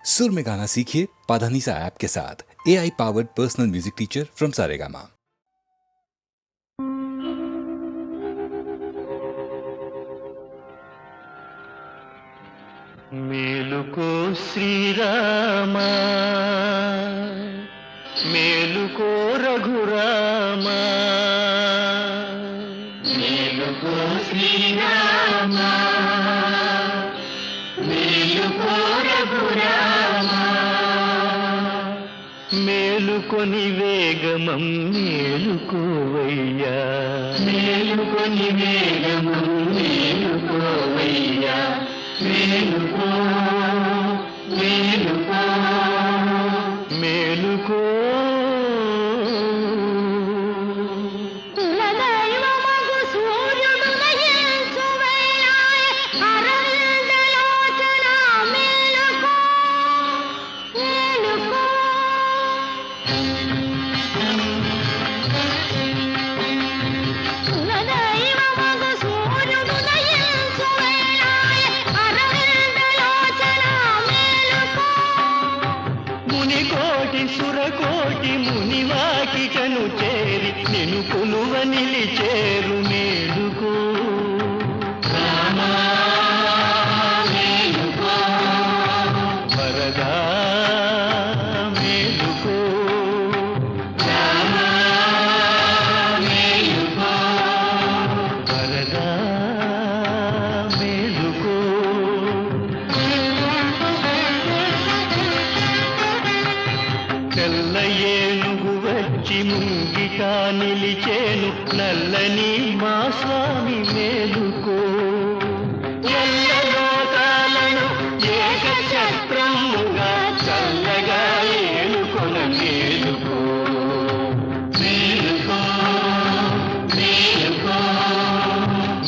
सुर में गाना सीखिए पाधानीसा ऐप के साथ। AI powered personal music teacher from Saregama. మేలుకో శ్రీరామా మేలుకో రఘురామా మేలుకో శ్రీరామా మేలుకో రఘురామా మేలుకొని వేగమం మేలుకోవయ్యా మేలుకొని వేగమం మేలుకోవయ్యా మేలుకో మేలుకో మేలుకో కులదైవమగు సూర్యుడు నయించు వేళాయె అరవిందలోచన మేలుకో మేలుకో కులదైవమగు సూర్యుడు నయించు వేళాయె అరవిందలోచన మేలుకో మునికోటి సురకోటి మునివాకికను చేరి నిను కొలువ నిలిచేరు మేలుకో రామా మేలుకో వరదా మేలుకో రామా మేలుకో వరదా మేలుకో తెల్ల ఏనుగు వచ్చి ముంగిట నిలిచేను నల్లని మా స్వామి మేలుకో ఎల్ల లోకాలను ఏకఛత్రముగా చల్లగా ఏలుకొన మేలుకో మేలుకో మేలుకో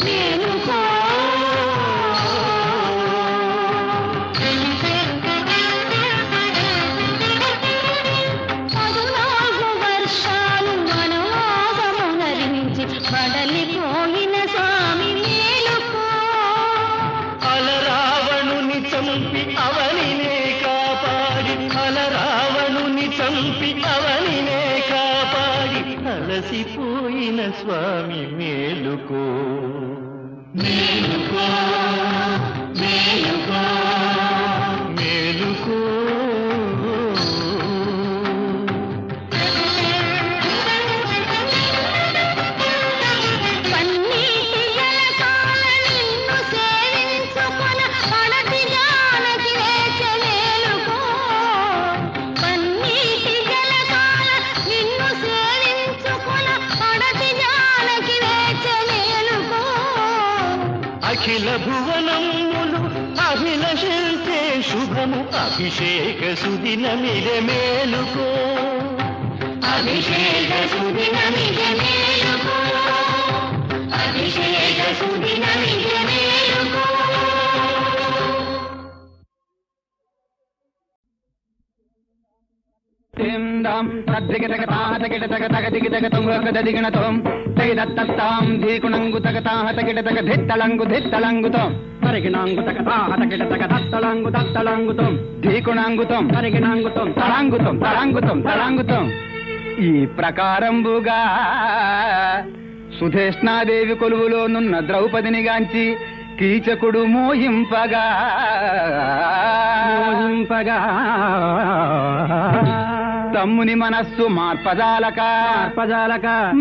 మేలుకో పదునాలుగు వర్షాలు వనవాసమునరించి బడలిపోయిన స్వామి మేలుకో అలరావణుని చంపి అవనినే కాపాడి అలరావణుని చంపి అవనినే కాపాడి అలసిపోయిన స్వామి మేలుకో మేలుకో మేలుకో మేలుకో పన్నీటి జలకాల నిన్ను సేవించుకొన పడతి జానకి వేచె మేలుకో పన్నీటి జలకాల నిన్ను సేవించుకొన పడతి జానకి వేచె మేలుకో అఖిల భువనములు అభిలషించే శుభము అభిషేక సుదినమిదే మేలుకో అభిషేక సుదినమిదే మేలుకో అభిషేక సుదినమిదే మేలుకో ం తద్దిగతగతాతగిటతగతగదిగితగతుంగదిగిణతం తగిదత్తాం ధీకుణంగు తగతాహ తగిట తగ ధిత్తళంగు ధిత్తళంగుతం పరిగిణాంగుతగతాహ తగిట తగ దత్తళంగు దత్తళంగుతం ధీకుణాంగుతం పరిగిణాంగుతం తళంగుతం తళంగుతం తళంగుతం ఈ ప్రకారంబుగా సుధేష్ణాదేవి కొలువులోనున్న ద్రౌపదిని గాంచి కీచకుడు మోహింపగా తమ్ముని మనస్సు మార్పజాలక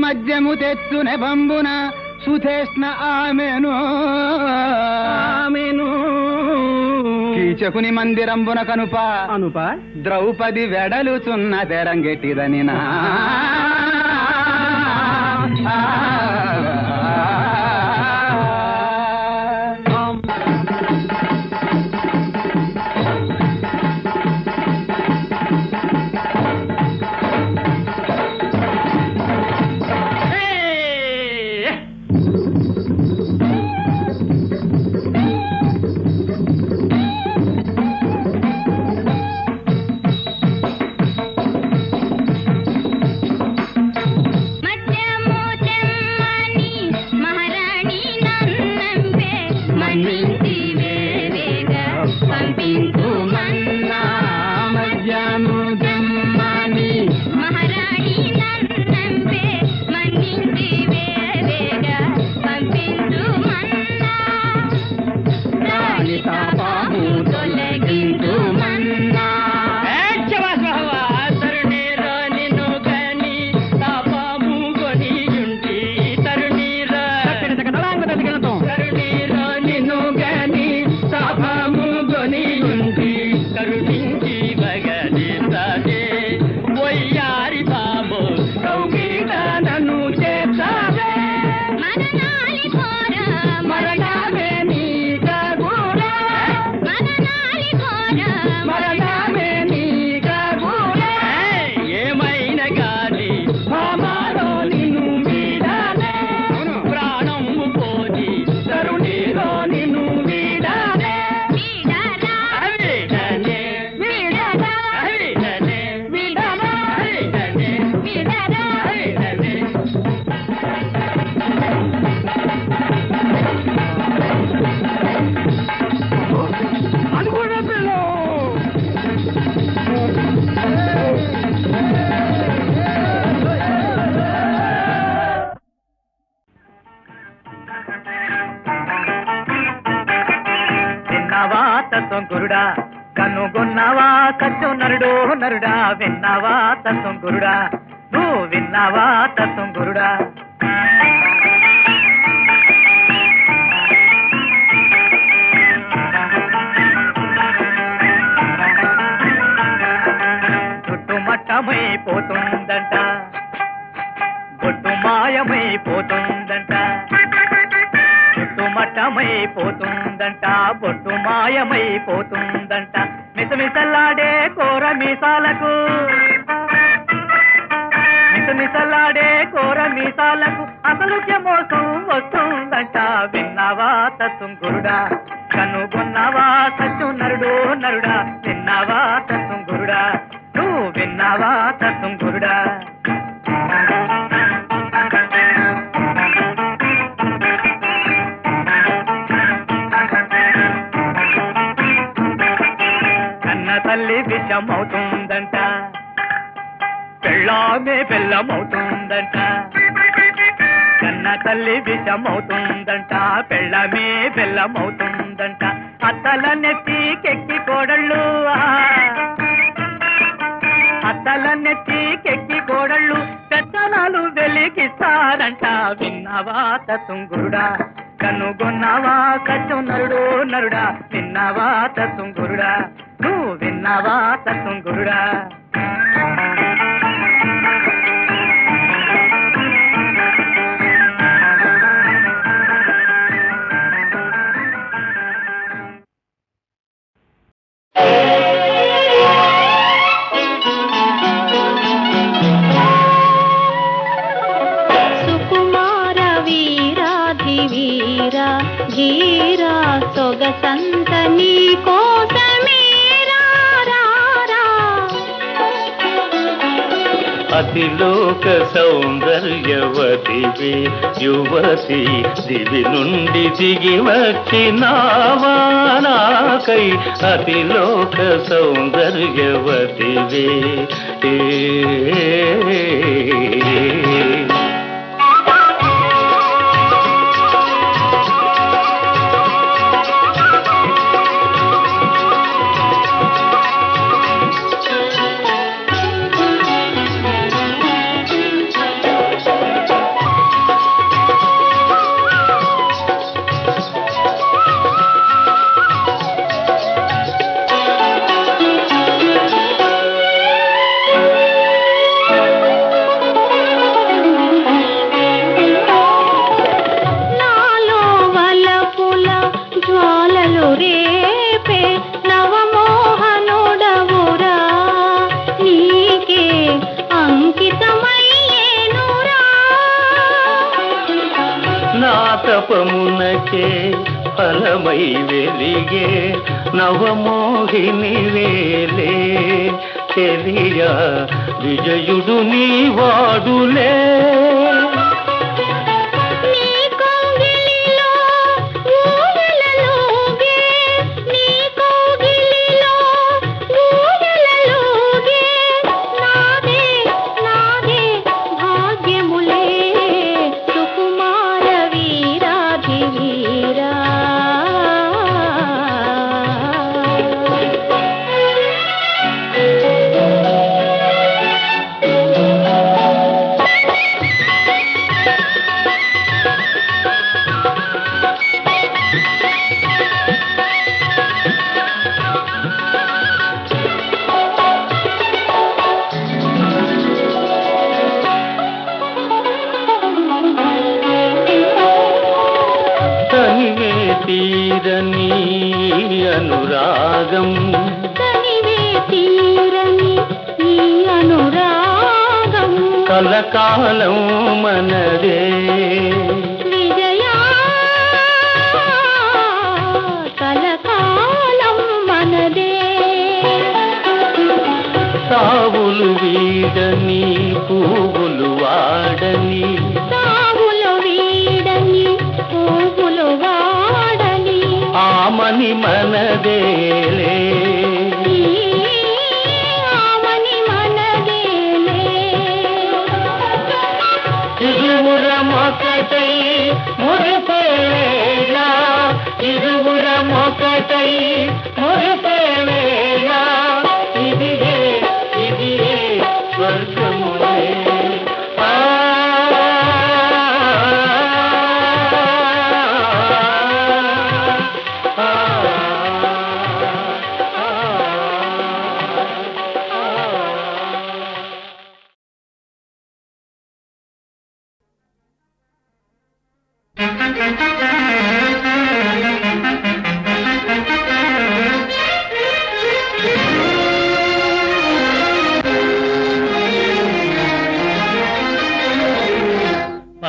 మద్యము తెచ్చు నెబంబున సుధేష్ణ ఆమెను కీచకుని మందిరంబున కనుప ద్రౌపది వెడలుచున్న తెరంగెట్టిదని నా మధ్యము చెమ్మ కనుగొన్నావా సత్యం నరుడో నరుడా, విన్నావా తత్వం గురుడా, నువ్వు విన్నావా తత్వం గురుడా. చుట్టుమట్టమైపోతుందంట, బొట్టు మాయమైపోతుందంట, చుట్టుమట్టమైపోతుందంట, బొట్టు మాయమైపోతుందంట. మిసమిసలాడే కోర మీసాలకు, మిసమిసలాడే కోర మీసాలకు అసలు మోసం వస్తుందంట. విన్నావా తత్వం గురుడా, కనుగొన్నావా సత్యం నరుడో నరుడా, విన్నావా తత్వం గురుడా, నువ్వు విన్నావా తత్వం గురుడా. కన్న తల్లి విషమవుతుందంట, పెళ్ళామే బెల్లమవుతుందంట, కన్న తల్లి విషమవుతుందంట, పెళ్ళామే బెల్లమవుతుందంట. అత్తల నెత్తికెక్కి కోడళ్ళు, అత్తల నెత్తికెక్కి కోడళ్ళు పెత్తనాలు వెలికిస్తారంట. విన్నావా తత్వం గురుడా, కనుగొన్నావా సత్యం నరుడో నరుడా, విన్నావా తత్వం గురుడా, నువ్వు విన్నావా తత్వం గురుడా. సుకుమార వీరాధివీరా ధీరా సొగసంత నీ కోసమేరా రారా. అతిలోక సౌందర్యవతివే యువతి, దివి నుండి దిగి వచ్చినావా నాకై. అతిలోక సౌందర్యవతివే నాలో వలపుల జ్వాలలు రేపే నవమోహనుడవురా, నీకే అంకితమయ్యేనురా. నా తపమునకే ఫలమై వెలిగే నవమోహిని వేలే తెలియ విజయుడు నీ వాడులే. నీ కౌగిలిలో ఊయలలోగే, నీ కౌగిలిలో ఊయలలోగే, నాదే నాదే భాగ్యములే సుకుమార వీరాధివీరా. తనివే తీరని అనురాగం, తనివే తీరని ఈ అనురాగం కలకాలం మనదే. విజయా కలకాలం మనదే. సావులు వీడని పువ్వులు వాడని, సాగులు వీడని పువ్వులు వాడని, ఆమని మనదేలే. ఈ ఆమని మనదేలే. ఇరువురమొకటై మురిసేవేళ, ఇరువురమొకటై మురిసేవేళ,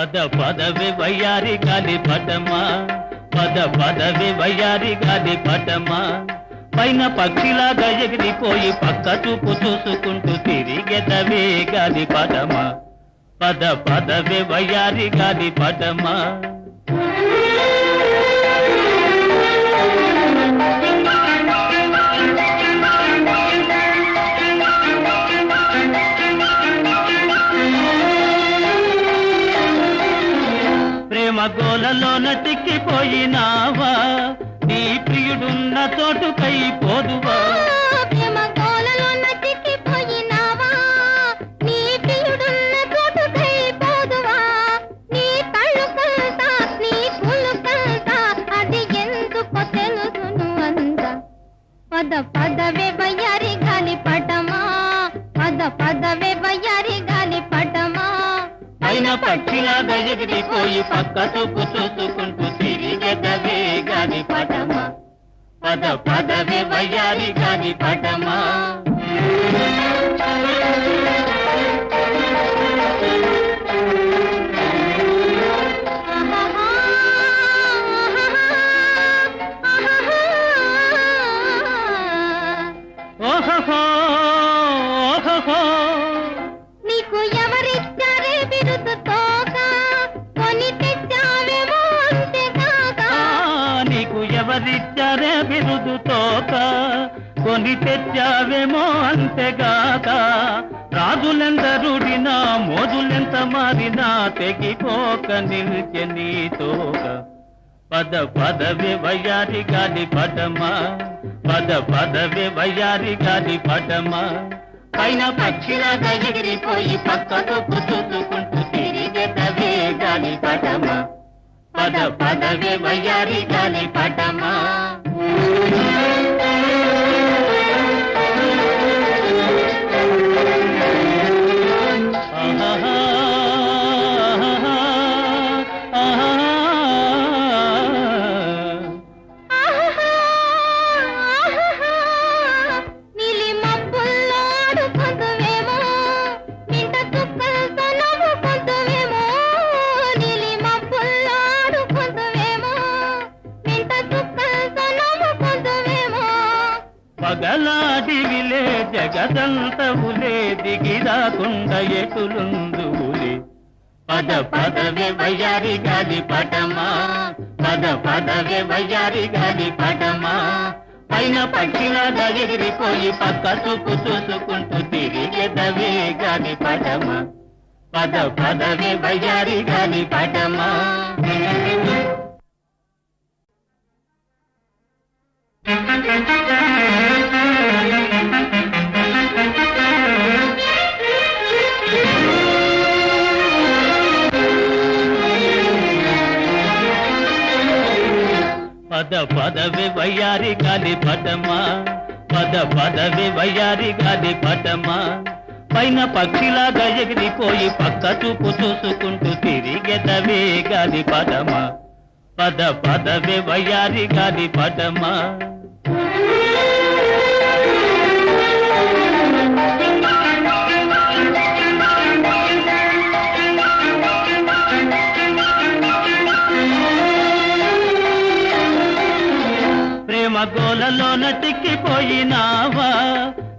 పద పదవి వయ్యారి గాలి పటమా పద పదవి వయ్యారి గాలి పటమా పైన పక్షిలాగా ఎగిరిపోయి పక్క చూపు చూసుకుంటూ తిరిగెదవే గాలి పటమా పద పదవి వయ్యారి గాలి పటమా ప్రేమ గోలలోన తిక్కిపోయినావా నీ ప్రియుడున్న చోటుకై పోదువా ప్రేమ గోలలోన చిక్కిపోయినావా నీ ప్రియుడున్న చోటుకై పోదువా నీ కళ్ళు కల్తా నీ పూలు కల్తా అది ఎందుకో తెలుసును అంత పద పదవే వయ్యారి గాలి పటమా పద పదవే వయ్యారి గాలి పటమా పైన పక్షిలాగా ఎగిరిపోయి పక్క చూపు చూసుకుంటూ తిరిగెదవే గాలి పటమా పద పదవి వయ్యారి గాలి పటమా ఓహో ఓహో నీకు ఎవరిచ్చారే బిరుదు తోక కొని తెచ్చావేమో అంతేకాక నీకు ఎవరిచ్చారే బిరుదు తోక కొని తెచ్చావేమో అంతేగాక రాజులెందరుడినా మోజులెంత మారినా తెగిపోక నిలిచె నీ తోక పద పదవి వయ్యారి గాలి పటమా పద పదవి వయ్యారి గాలి పటమా పైన పక్షిలాగా ఎగిరిపోయి పక్క చూపు చూసుకుంటూ తిరిగెదవే గాలి పటమా పద పదవి వయ్యారి గాలి పటమా నీలి మబ్బుల్లో ఆడుకుందువేమో మింట చుక్కలతో నవ్వుకుందువేమో నీలి మబ్బుల్లో ఆడుకుందువేమో మింట చుక్కలతో నవ్వుకుందువేమో పగలాడివిలే జగదంతవులే దిగిరాకుండ ఎటులుందువులే పద పదవి వయ్యారి గాలి పటమా పద పదవి వయ్యారి గాలి పటమా పైన పక్షిలాగా ఎగిరిపోయి పక్క చూపు చూసుకుంటూ తిరిగెదవే గాలి పటమా పద పదవి వయ్యారి గాలి పటమా పద పదవి వయ్యారి గాలి పటమా పద పదవి వయ్యారి గాలి పటమా పైన పక్షిలాగా ఎగిరిపోయి పక్క చూపు చూసుకుంటూ తిరిగెదవే గాలి పటమా పద పదవి వయ్యారి గాలి పటమా ప్రేమ గోలలోన తిక్కిపోయినావా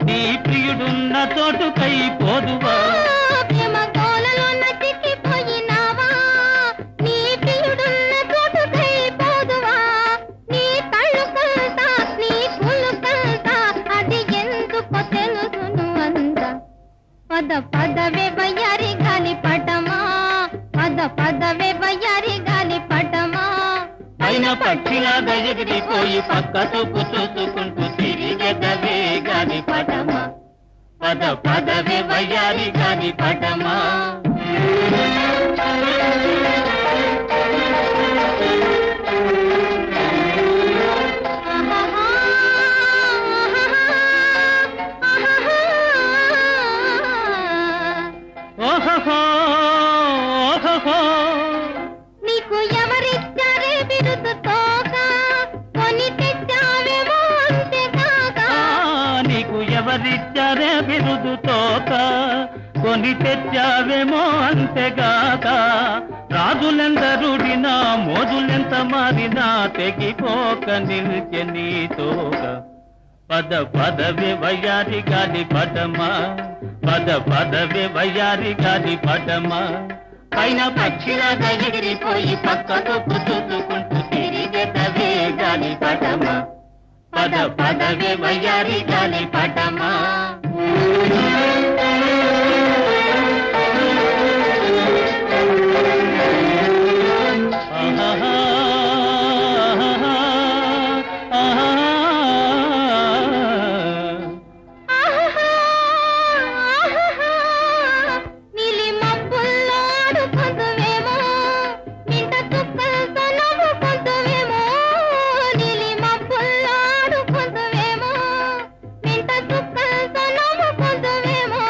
నీ ప్రియుడున్న చోటుకై పోదువా ప్రేమ గోలలోన చిక్కిపోయినావా నీ ప్రియుడున్న చోటుకై పోదువా నీ కళ్ళు కల్తా నీ పూలు కల్తా అది ఎందుకో తెలుసును అంత పద పదవే వయ్యారి గాలి పటమా పద పదవే వయ్యారి గాలి పటమా పైన పక్షిలాగా ఎగిరిపోయి పక్క చూపు చూసుకుంటూ తిరిగెదవే గాలి పటమా పద పదవి వయ్యారి గాలి పటమా ఓహో ఓహో నీకు ఎవరిచ్చారే బిరుదు తోక కొని తెచ్చావేమో అంతేకాక నీకు ఎవరిచ్చారే బిరుదు తోక కొని తెచ్చావేమో అంతేగాక రాజులెందరుడినా మోజులెంత మారినా తెగిపోక నిలిచె నీ తోక పద పదవే వయ్యారి గాలి పటమా పద పదవే వయ్యారి గాలి పటమా పైన పక్షిలాగా ఎగిరిపోయి పక్కకు చూసుకుంటూ తిరిగెదవే గాలి పటమా పద పదవే వయ్యారి గాలి పటమా నీలి మబ్బుల్లో ఆడుకుందువేమో నింట చుక్కలతో నవ్వుకుందువేమో నీలి మబ్బుల్లో ఆడుకుందువేమో నింట చుక్కలతో నవ్వుకుందువేమో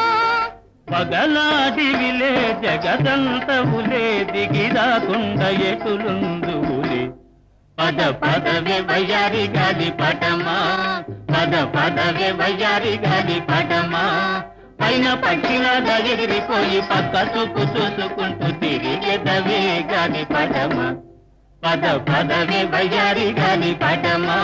పగలాడివిలే జగదంతవులే దిగిరాకుండా ఎటులుందువులే పద పదవే వయ్యారి గాలి పటమా పద పదవే వయ్యారి గాలి పటమా పైన పక్షిలాగా ఎగిరిపోయి పక్క చూపు చూసుకుంటూ తిరిగెదవే గాలి పటమా పద పదవే వయ్యారి గాలి పటమా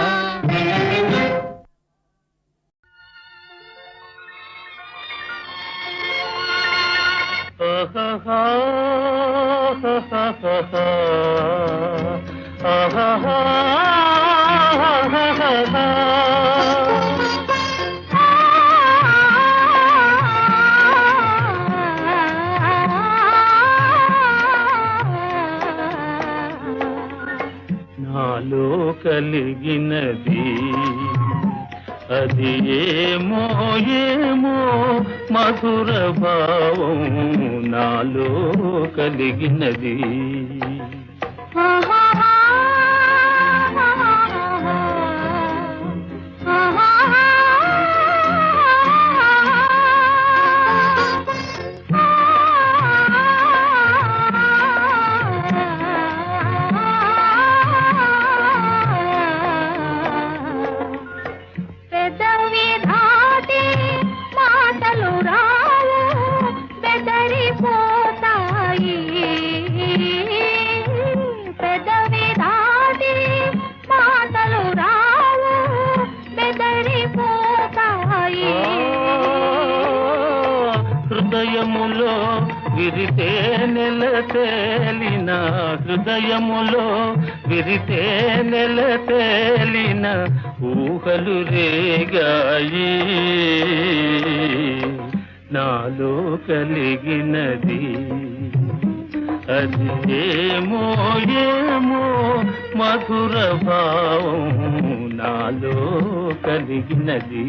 నాలో కలిగినది అది ఏమో ఏమో మధుర భావం నాలో కలిగినది పెదవి దాటి మాటలు రావు బెదరిపోతాయి పెదవి దాటి మాటలు రావు బెదరిపోతాయి హృదయములో విరితే నెల తేలిన హృదయములో విరితే నెల తేలిన ఊహలు రేగాయి నాలో కలిగినది అది ఏమో ఏమో మధుర భావం నాలో కలిగినది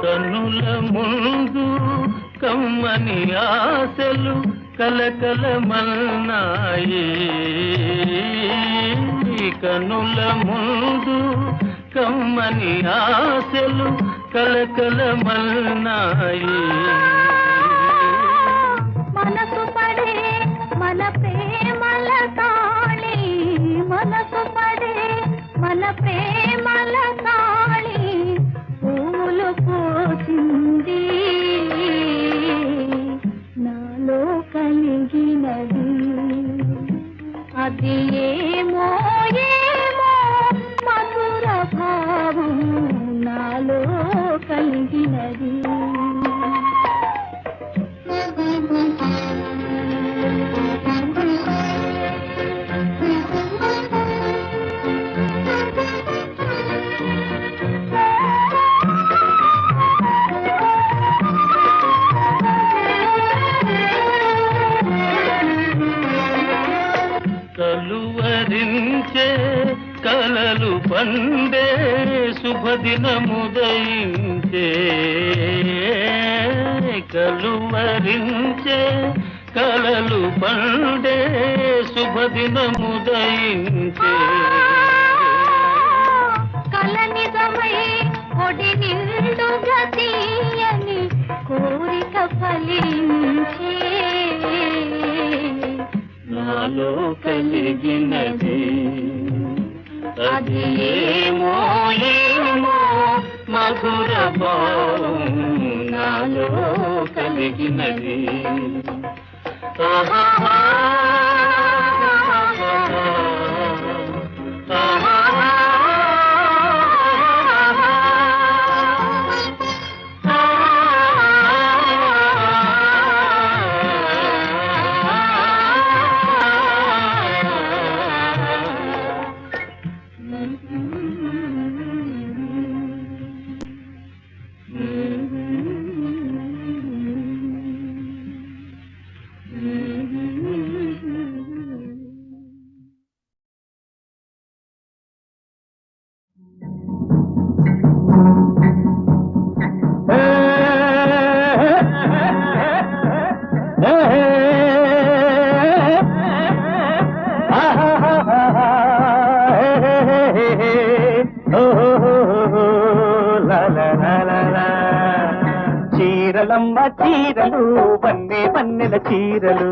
కన్నుల ముందు కమ్మని ఆశలు కలకలమన్నాయి కన్నుల ముందు కమ్మని ఆశలు కలకలమన్నాయి మనసు పడే మన ప్రేమల తాళి మనసు పడే మన ప్రేమల తాళి పూలు పోసింది నాలో కలిగినది అది ఏమో ఏమో మధుర భావం నాలో కలిగినది కలువరించే కలలు పండే శుభదినముదయించే కలువరించే కలలు పండే శుభదినముదయించే కలని నాలో కలిగినది అది ఏమో ఏమో మధుర భావం నాలో కలిగినది చీరలమ్మ చీరలు వన్నే వన్నెల చీరలు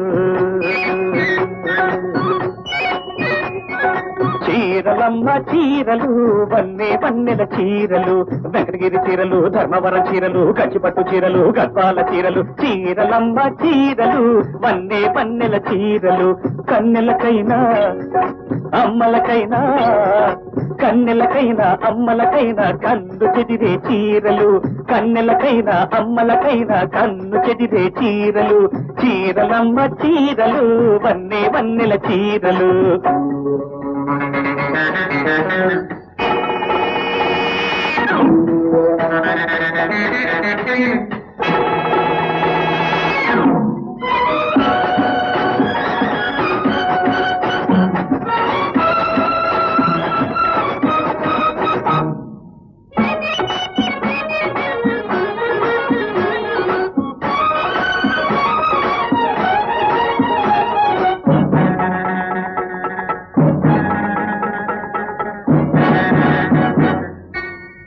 చీరలమ్మ చీరలు వన్నే వన్నెల చీరలు వెంకటగిరి చీరలు ధర్మవరం చీరలు కంచిపట్టు చీరలు గద్వాల చీరలు చీరలమ్మ చీరలు వన్నే వన్నెల చీరలు కన్నెలకైనా అమ్మలకైనా కన్నెలకైనా అమ్మలకైనా కన్ను చెదిరే చీరలు కన్నెలకైనా అమ్మలకైనా కన్ను చెదిరే చీరలు చీరలమ్మ చీరలు వన్నే వన్నెల చీరలు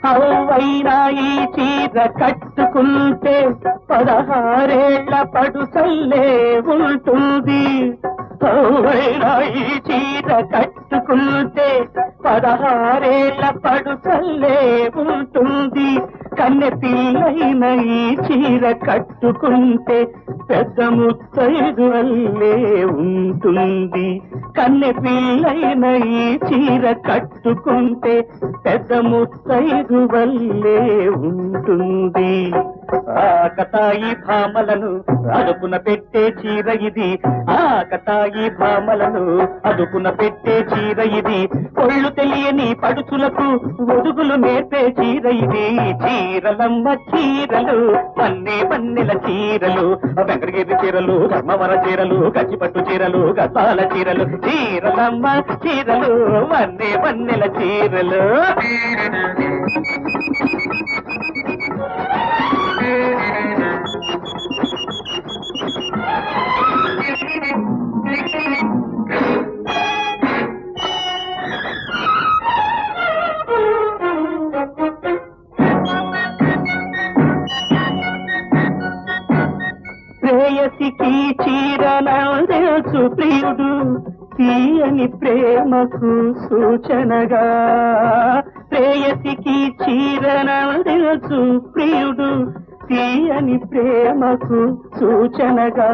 అవువైనా ఈ చీర కట్టుకుంటే 16 పడుసల్లే ఉంటుంది అవువైనా ఈ చీర కట్టుకుంటే 16 పడుసల్లే ఉంటుంది కన్నె పిల్లైన ఈ చీర కట్టుకుంటే పెద్ద ముత్తైదు వల్లే ఉంటుంది కన్నె పిల్లైన ఈ చీర కట్టుకుంటే పెద్ద ముత్తైదు వల్లే ఉంటుంది ఆకతాయి భామలను అదుపున పెట్టే చీర ఇది ఆకతాయి భామలను అదుపున పెట్టే చీర ఇది ఒళ్ళు తెలియని పడుచులకు ఒదుగులు నేర్పే చీర ఇది చీరలమ్మ చీరలు వన్నే వన్నెల చీరలు వెంకటగిరి చీరలు ధర్మవర చీరలు కంచిపట్టు చీరలు గద్వాల చీరలు చీరలమ్మ చీరలు వన్నే వన్నెల చీరలు ప్రేయసికి చీరనందెల్సు ప్రియుడు తీయని ప్రేమకు సూచనగా ప్రేయసికి చీరనందెల్సు ప్రియుడు తీయని ప్రేమకు సూచనగా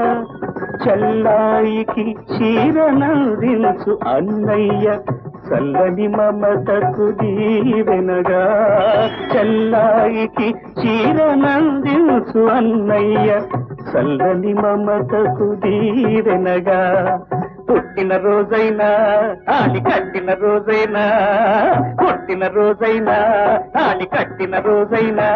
చల్లాయికి చీరనందించు అన్నయ్య చల్లని మమతకు దీవెనగా చల్లాయికి చీరనందించు అన్నయ్య చల్లని మమతకు దీవెనగా పుట్టిన రోజైనా తాళి కట్టిన రోజైనా పుట్టిన రోజైనా తాళి కట్టిన రోజైనా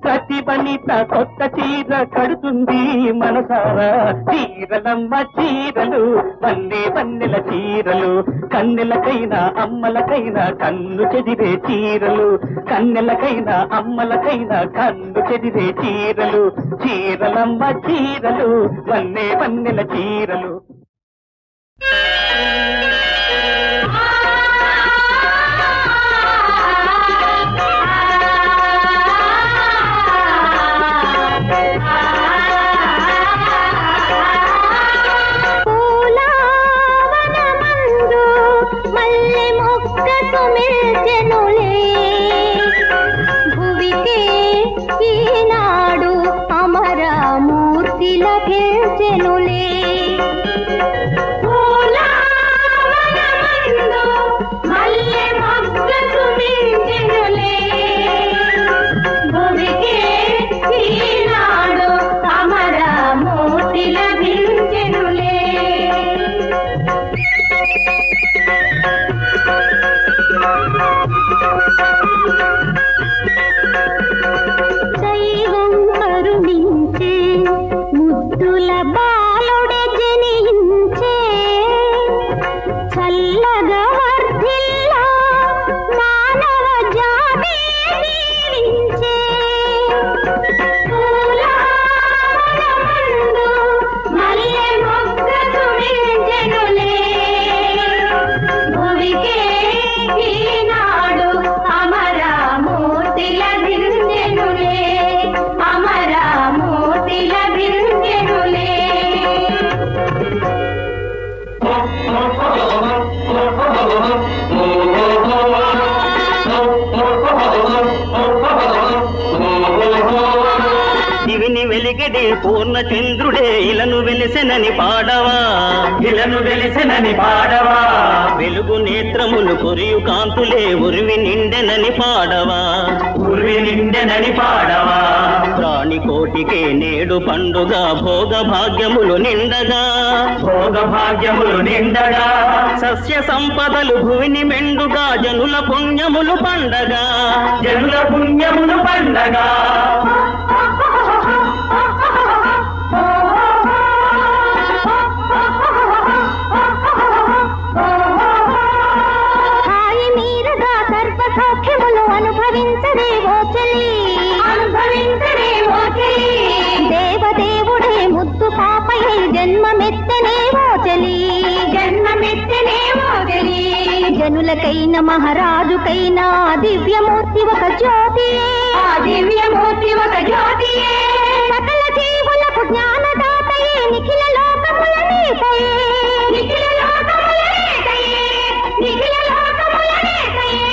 ప్రతి వనిత కొత్త చీర కడుతుంది మనసారా చీరలమ్మ చీరలు వన్నే వన్నెల చీరలు కన్నెలకైనా అమ్మలకైనా కన్ను చెదిరే చీరలు కన్నెలకైనా అమ్మలకైనా కన్ను చెదిరే చీరలు చీరలమ్మ చీరలు వన్నే వన్నెల చీరలు మొగ్గ సుమిల్చెనులే భువికే ఈనాడు అమరమూర్తి లభించెనులే మల్లె మొగ్గ సుమిల్చెనులే భువికే ఈనాడు అమరమూర్తి లభించెనులే దైవం కరుణించే ముద్దుల బాలుడే జనించే చల్లగా వర్ధిల్లా మానవ జాతి దీవించే పూలవనమందు మల్లె మొగ్గ సుమిల్చెనులే భువికే ఈనాడు అమరమూర్తి లభించెనులే అమరమూర్తి లభించెనులే దివిని వెలిగడి పూర్ణ చంద్రుడే ఇలను వెలిసెనని పాడవా ఇలను వెలిసెనని పాడవా వెలుగు నేత్రములు కొరియు కాంతులే ఉరివి నిండెనని పాడవా ఉరివి నిండెనని పాడవా ప్రాణి కోటికే నేడు పండుగ భోగ భాగ్యములు నిండగా భోగ భాగ్యములు నిండగా సస్య సంపదలు భూమిని మెండుగా జనుల పుణ్యములు పండగా జనుల పుణ్యములు పండగా హాయి మీరగా సర్వ సౌఖ్యములు అనుభవించరే ఓ చెల్లి అనుభవించరే ఓ చెల్లి దేవదేవుడే ముద్దు పాపయై జన్మమెత్తనే ఓ చెల్లి జన్మమెత్తనే ఓ చెల్లి జనులకైన మహారాజుకైనా దివ్యమూర్తి ఒక జ్యోతి ఆ దివ్యమూర్తి ఒక జ్యోతి సకల జీవులకు జ్ఞానదాతయే నిఖిల లోకముల నీతయే నిఖిల లోకముల నీతయే నిఖిల లోకముల నీతయే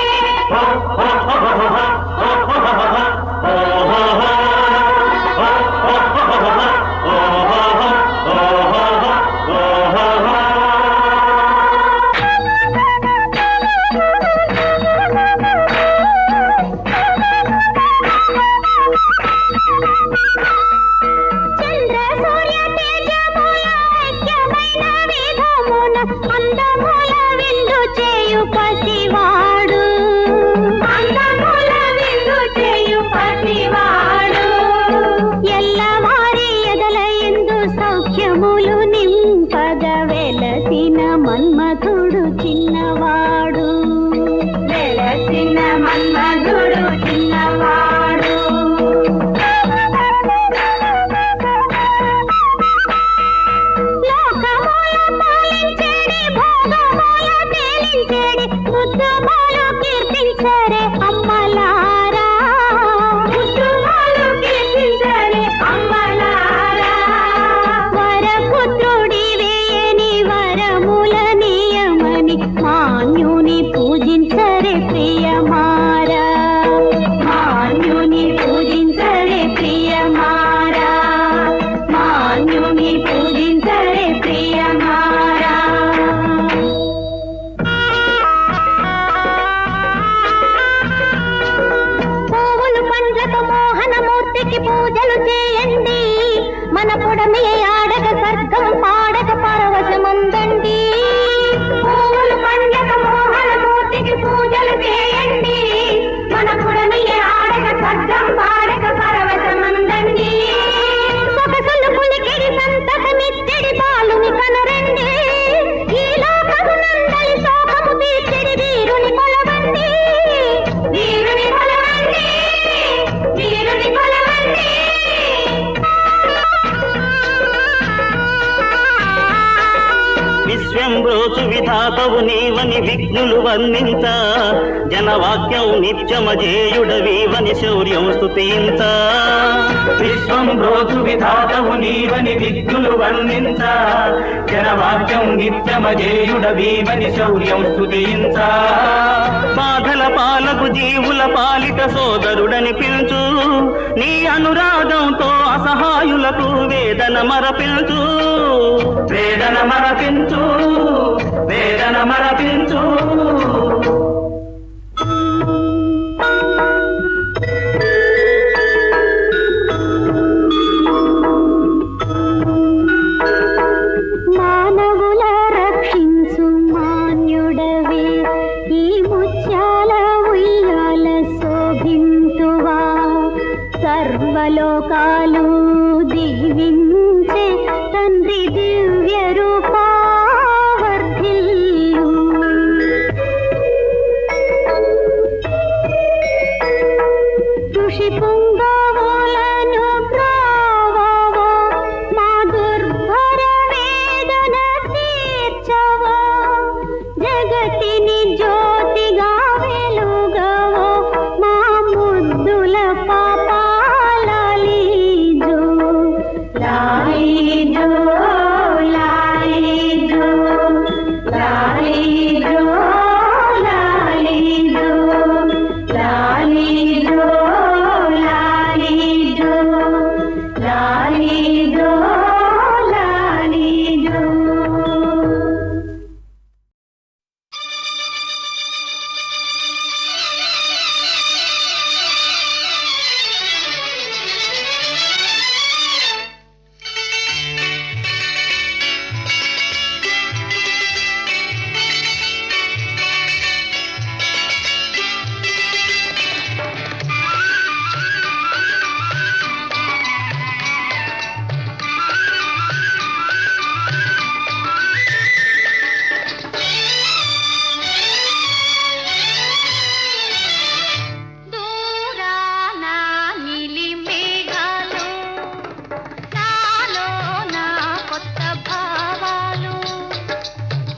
చంద్ర సూర్య తేజముల ఐక్యమైన విధమున అందముల విందు చేయు పసివాడు అందముల విందు చేయు పసివాడు ఎల్లవారి ఎదల ఎందు సౌఖ్యములు నింపగ వెలసిన మన్మధుడు చిన్నవాడు వెలసిన మన్మధుడు చిన్నవాడు లోకముల పాలించేడి భోగముల తేలించేడి ముద్దుమాలు కీర్తించరే అమ్మలారా ముద్దుమాలు కీర్తించరే అమ్మలారా వరపుత్రుడి వేయని వరముల నియమని మాన్యుని పూజించరే ప్రియమారా మాన్యుని పూజించరే ప్రియమారా మాన్యుని పూజించరే ప్రియమారా పువ్వులు పండ్లతో మోహనమూర్తికి పూజలు చేయండి మన పుడమి ఆడగ స్వర్గం పాడగ పరవశముందండి పువ్వులు పండ్లతో మోహనమూర్తికి పూజలు చేయండి మన పుడమి ఆడగ స్వర్గం పాడగ పరవశముందండి సొగసులు పులికిడి సంతకమిచ్చడి బాలుని కనరండి ఈ లోకమునందలి శోకము తీర్చెడి వీరుని కొలవండి వీరుని కొలవండి వీరుని కొలవండి విశ్వంబ్రోచు విధాతవు నీవని విఘ్నులు వర్ణించ జనవాక్యం నిత్యమజేయుడవీవని శౌర్యం స్తుతించ విశ్వంబ్రోచు విధాతవు నీవని విఘ్నులు వర్ణించ జనవాక్యం నిత్యమజేయుడవీవని శౌర్యం స్తుతించ జీవుల పాలిట సోదరుడని పిలుచు, నీ అనురాగంతో అసహాయులకు వేదన మరపించు, వేదన మరపించు, వేదన మరపించు. మానవుల రక్షించు మాన్యుడవే, ఈ ముత్యాల ఉయ్యాల శోభింతువా, సర్వలోకాలు దీవించే తండ్రి దివ్య రూపా వర్ధిల్లు. ఋషి పుంగవులను బ్రావవో, మా దుర్భర వేదన తీర్చవో, జగతిని జ్యోతిగా వెలుగవో, మా ముద్దుల పాపాలీజో, లాలీజో, లాలీజో, లాలీజో, లాలీజో, లాలీజో, లాలీజో, లాలీజో, లాలీజో. దూరాన నీలి మేఘాలు, నాలో నా కొత్త భావాలు,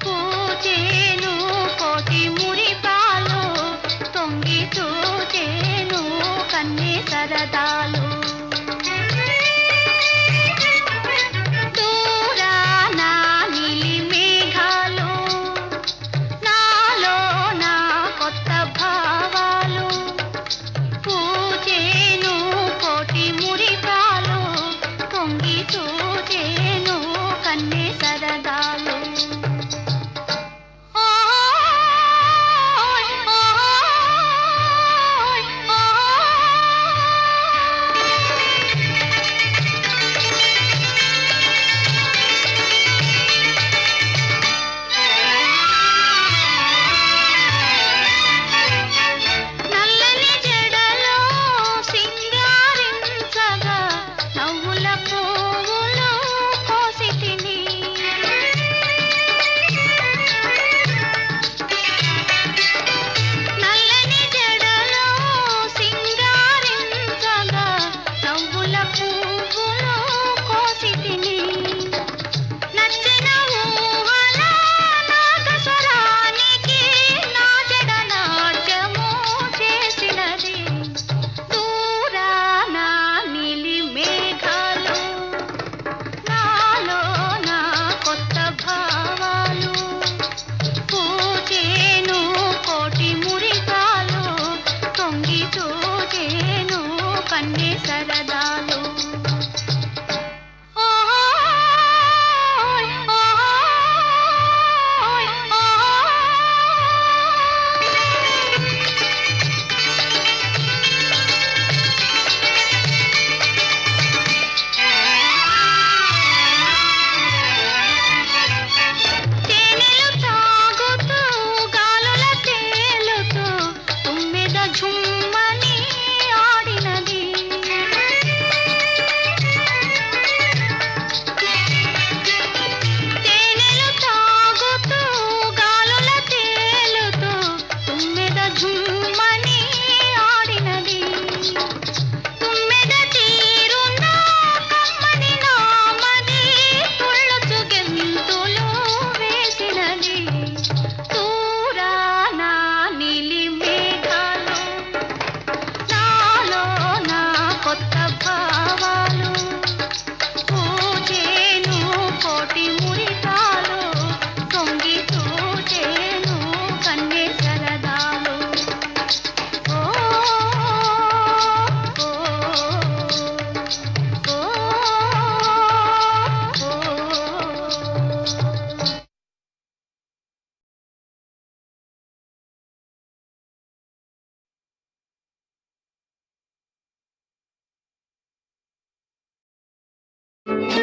పూచేను కోటి మురిపాలు, తొంగి చూచేను కన్నే సరదాలు. దూరాన నీలి మేఘాలు, నాలో నా కొత్త భావాలు, పూచేను కోటి మురిపాలు, తొంగి చూచేను కన్నే సరదాలు. ఓయ్, ఓయ్, నల్లని జడలో సింగారించగా నవ్వుల పువ్వులు కోసితిని, నల్లని జడలో సింగారించగా నవ్వుల పువ్వులు కోసితిని, నచ్చిన ఊహల నాగస్వరానికి నా జడ నాట్యము చేసినది. దూరాన నీలి మేఘాలు, నాలో నా కొత్త భావాలు, పూచేను కోటి మురిపాలు, తొంగి చూచేను కన్నే సరదాలు. ఓయ్, ఓయ్, తేనెలు తాగుతూ గాలుల తేలుతూ తుమ్మెద ఝుమ్మని ఆడినది. ఆ